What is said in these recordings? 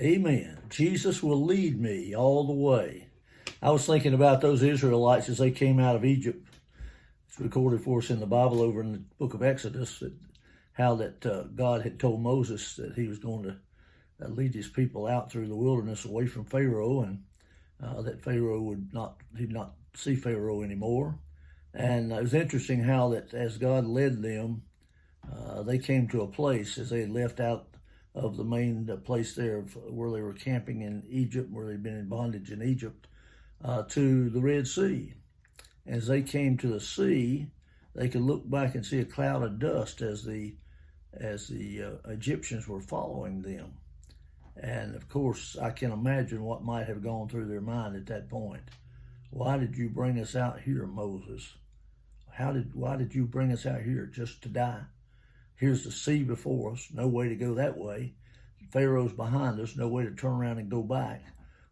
Amen. Jesus will lead me all the way. I was thinking about those Israelites as they came out of Egypt. It's recorded for us in the Bible over in the book of Exodus, how God had told Moses that he was going to lead his people out through the wilderness away from Pharaoh, and that Pharaoh he'd not see Pharaoh anymore. And it was interesting how that as God led them, they came to a place as they had left out of the main place there where they were camping in Egypt, where they'd been in bondage in Egypt, to the Red Sea. As they came to the sea, they could look back and see a cloud of dust as the Egyptians were following them. And of course, I can imagine what might have gone through their mind at that point. Why did you bring us out here, Moses? Why did you bring us out here just to die? Here's the sea before us, no way to go that way. Pharaoh's behind us, no way to turn around and go back.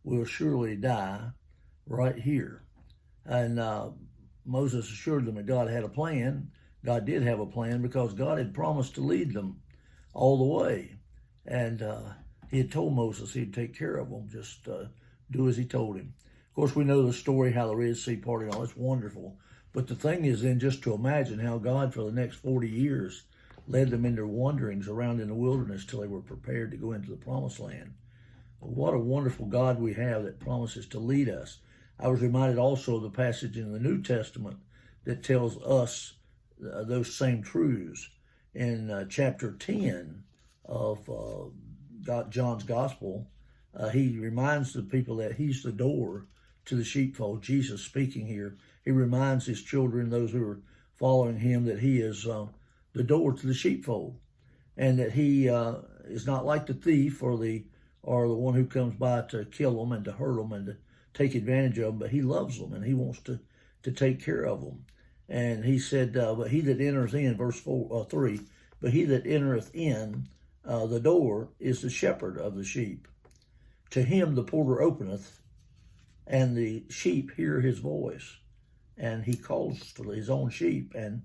We'll surely die right here. And Moses assured them that God had a plan. God did have a plan because God had promised to lead them all the way. And he had told Moses he'd take care of them, just do as he told him. Of course, we know the story, how the Red Sea parted, all it's wonderful. But the thing is then just to imagine how God for the next 40 years led them in their wanderings around in the wilderness till they were prepared to go into the promised land. What a wonderful God we have that promises to lead us. I was reminded also of the passage in the New Testament that tells us those same truths. In chapter 10 of John's Gospel, he reminds the people that he's the door to the sheepfold. Jesus speaking here, he reminds his children, those who are following him, that he is the door to the sheepfold, and that he is not like the thief or the one who comes by to kill them and to hurt them and to take advantage of them, but he loves them and he wants to take care of them. And he said, but he that entereth in, verse 3, but he that entereth in the door is the shepherd of the sheep. To him the porter openeth, and the sheep hear his voice, and he calls for his own sheep, and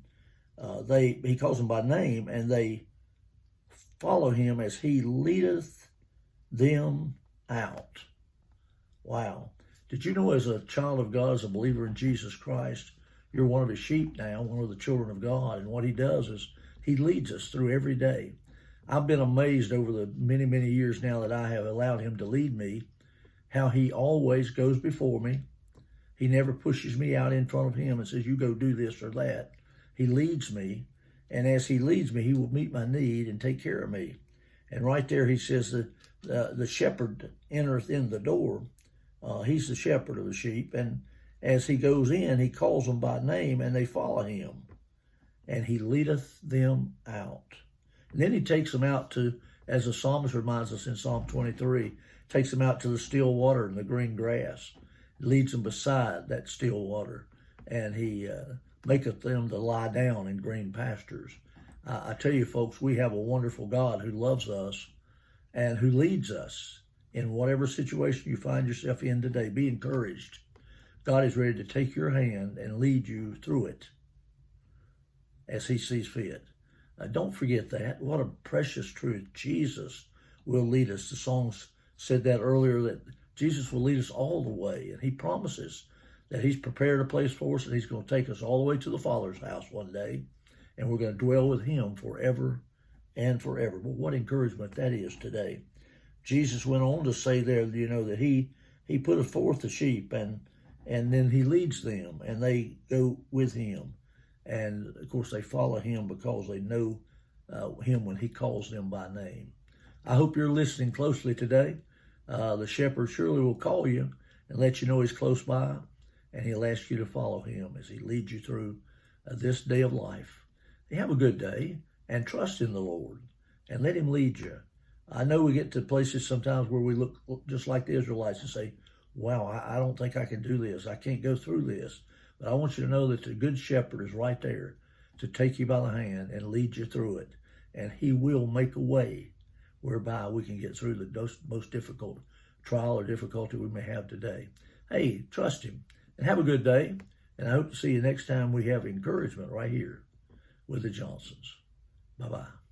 he calls them by name, and they follow him as he leadeth them out. Wow. Did you know as a child of God, as a believer in Jesus Christ, you're one of his sheep now, one of the children of God, and what he does is he leads us through every day. I've been amazed over the many, many years now that I have allowed him to lead me, how he always goes before me. He never pushes me out in front of him and says, you go do this or that. He leads me, and as he leads me, he will meet my need and take care of me. And right there he says that the shepherd entereth in the door. He's the shepherd of the sheep, and as he goes in, he calls them by name, and they follow him. And he leadeth them out. And then he takes them out to, as the psalmist reminds us in Psalm 23, takes them out to the still water and the green grass. He leads them beside that still water, and he maketh them to lie down in green pastures. I tell you, folks, we have a wonderful God who loves us and who leads us in whatever situation you find yourself in today. Be encouraged. God is ready to take your hand and lead you through it as he sees fit. Don't forget that. What a precious truth. Jesus will lead us. The songs said that earlier, that Jesus will lead us all the way, and he promises that he's prepared a place for us, and he's going to take us all the way to the Father's house one day, and we're going to dwell with him forever and forever. But what encouragement that is today. Jesus went on to say there, that he putteth forth the sheep, and then he leads them, and they go with him. And of course, they follow him because they know him when he calls them by name. I hope you're listening closely today. The shepherd surely will call you and let you know he's close by, and he'll ask you to follow him as he leads you through this day of life. Have a good day and trust in the Lord and let him lead you. I know we get to places sometimes where we look just like the Israelites and say, wow, I don't think I can do this. I can't go through this. But I want you to know that the good shepherd is right there to take you by the hand and lead you through it. And he will make a way whereby we can get through the most difficult trial or difficulty we may have today. Hey, trust him and have a good day. And I hope to see you next time we have encouragement right here with the Johnsons. Bye-bye.